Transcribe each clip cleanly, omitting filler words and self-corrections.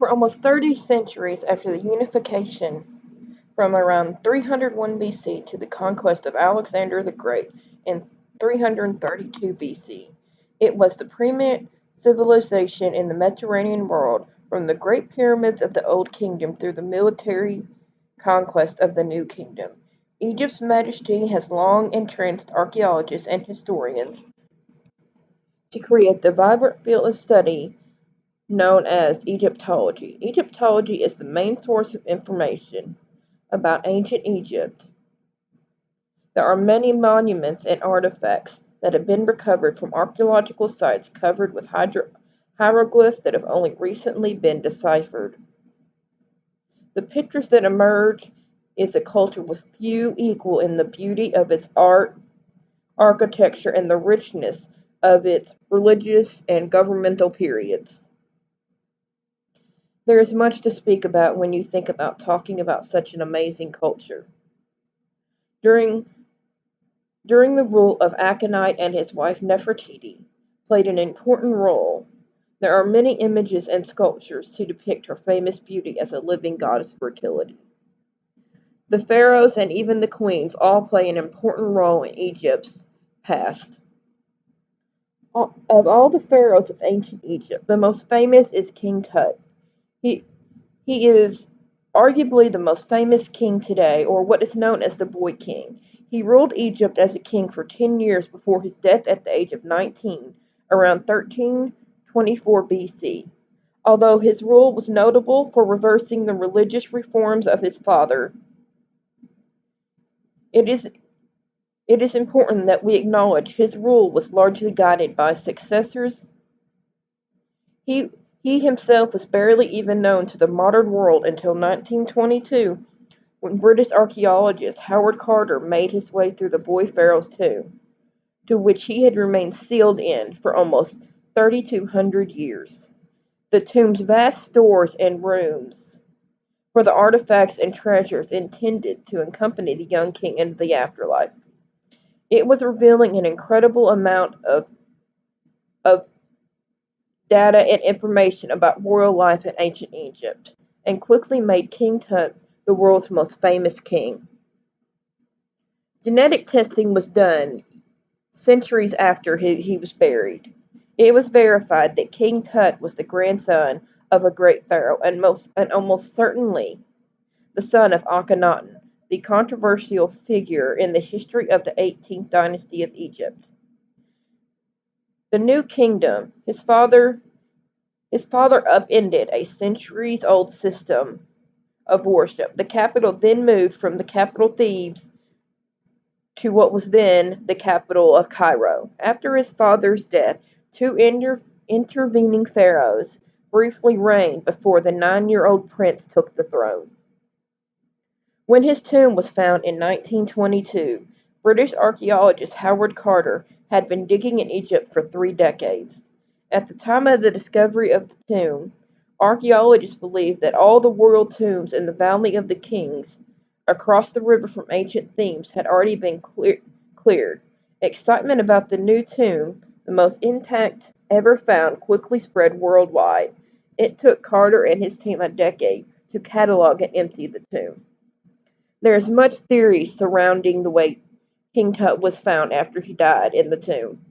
For almost 30 centuries after the unification, from around 301 BC to the conquest of Alexander the Great in 332 BC, it was the preeminent civilization in the Mediterranean world, from the Great Pyramids of the Old Kingdom through the military conquest of the New Kingdom. Egypt's majesty has long entranced archaeologists and historians to create the vibrant field of study known as Egyptology. Egyptology is the main source of information about ancient Egypt. There are many monuments and artifacts that have been recovered from archaeological sites covered with hieroglyphs that have only recently been deciphered. The pictures that emerge is a culture with few equal in the beauty of its art, architecture, and the richness of its religious and governmental periods. There is much to speak about when you think about talking about such an amazing culture. During the rule of Aconite and his wife Nefertiti played an important role. There are many images and sculptures to depict her famous beauty as a living goddess of fertility. The pharaohs and even the queens all play an important role in Egypt's past. Of all the pharaohs of ancient Egypt, the most famous is King Tut. He, he is arguably the most famous king today, or what is known as the Boy King. He ruled Egypt as a king for 10 years before his death at the age of 19, around 1324 BC. Although his rule was notable for reversing the religious reforms of his father, it is important that we acknowledge his rule was largely guided by successors. He, he himself was barely even known to the modern world until 1922, when British archaeologist Howard Carter made his way through the boy pharaoh's tomb, to which he had remained sealed in for almost 3,200 years. The tomb's vast stores and rooms for the artifacts and treasures intended to accompany the young king into the afterlife. It was revealing an incredible amount of data and information about royal life in ancient Egypt, and quickly made King Tut the world's most famous king. Genetic testing was done centuries after he was buried. It was verified that King Tut was the grandson of a great pharaoh, and almost certainly the son of Akhenaten, the controversial figure in the history of the 18th dynasty of Egypt. The new kingdom, his father upended a centuries-old system of worship. The capital then moved from the capital Thebes to what was then the capital of Cairo. After his father's death, two intervening pharaohs briefly reigned before the 9-year-old prince took the throne. When his tomb was found in 1922, British archaeologist Howard Carter had been digging in Egypt for 3 decades. At the time of the discovery of the tomb, archaeologists believed that all the royal tombs in the Valley of the Kings across the river from ancient Thebes had already been cleared. Excitement about the new tomb, the most intact ever found, quickly spread worldwide. It took Carter and his team a decade to catalog and empty the tomb. There is much theory surrounding the way King Tut was found after he died in the tomb.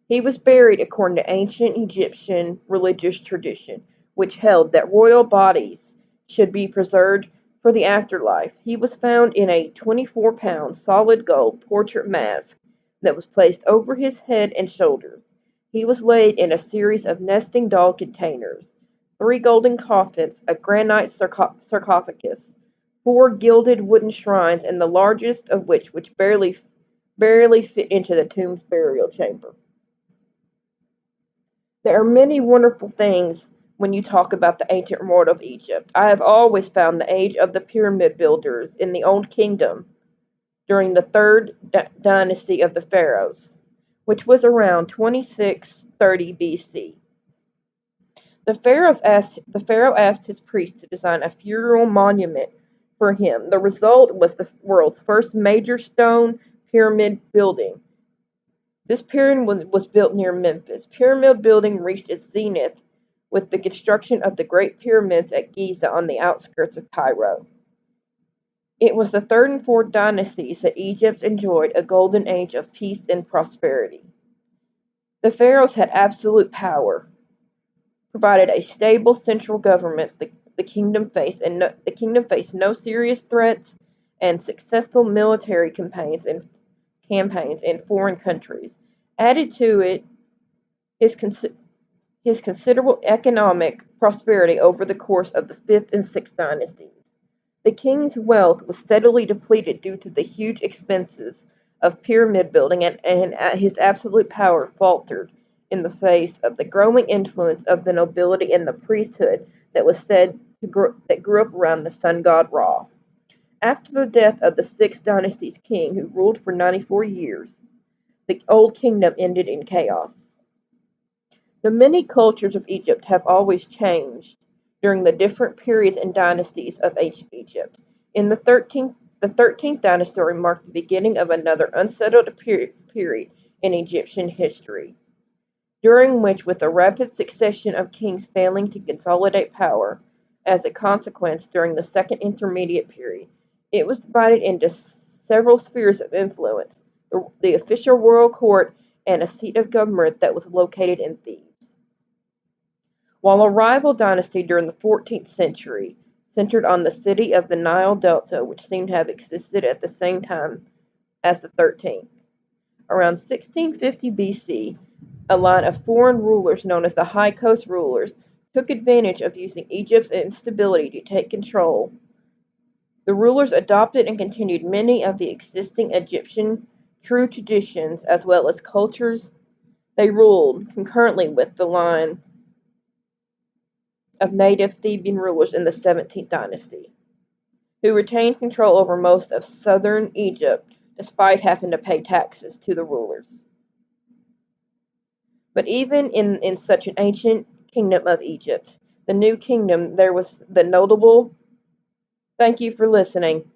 He was buried according to ancient Egyptian religious tradition, which held that royal bodies should be preserved for the afterlife. He was found in a 24-pound solid gold portrait mask that was placed over his head and shoulders. He was laid in a series of nesting doll containers, 3 golden coffins, a granite sarcophagus, 4 gilded wooden shrines, and the largest of which barely fit into the tomb's burial chamber. There are many wonderful things when you talk about the ancient world of Egypt. I have always found the age of the pyramid builders in the Old Kingdom during the third dynasty of the pharaohs, which was around 2630 BC. The pharaoh asked his priests to design a funeral monument for him. The result was the world's first major stone pyramid building. This pyramid was built near Memphis. Pyramid building reached its zenith with the construction of the Great Pyramids at Giza on the outskirts of Cairo. It was the third and fourth dynasties that Egypt enjoyed a golden age of peace and prosperity. The pharaohs had absolute power, provided a stable central government the kingdom faced no serious threats, and successful military campaigns in foreign countries. Added to it, his, his considerable economic prosperity over the course of the fifth and sixth dynasties. The king's wealth was steadily depleted due to the huge expenses of pyramid building, and his absolute power faltered in the face of the growing influence of the nobility and the priesthood that was said that grew up around the sun god Ra. After the death of the sixth dynasty's king, who ruled for 94 years, the old kingdom ended in chaos. The many cultures of Egypt have always changed during the different periods and dynasties of ancient Egypt. In the 13th dynasty marked the beginning of another unsettled period in Egyptian history, during which, with a rapid succession of kings failing to consolidate power, as a consequence, during the second intermediate period, it was divided into several spheres of influence: the official royal court and a seat of government that was located in Thebes. While a rival dynasty during the 14th century centered on the city of the Nile Delta, which seemed to have existed at the same time as the 13th. Around 1650 BC, a line of foreign rulers known as the High Coast rulers took advantage of using Egypt's instability to take control. The rulers adopted and continued many of the existing Egyptian true traditions as well as cultures. They ruled concurrently with the line of native Theban rulers in the 17th dynasty, who retained control over most of southern Egypt despite having to pay taxes to the rulers. But even in such an ancient kingdom of Egypt, the new kingdom, there was the notable. Thank you for listening.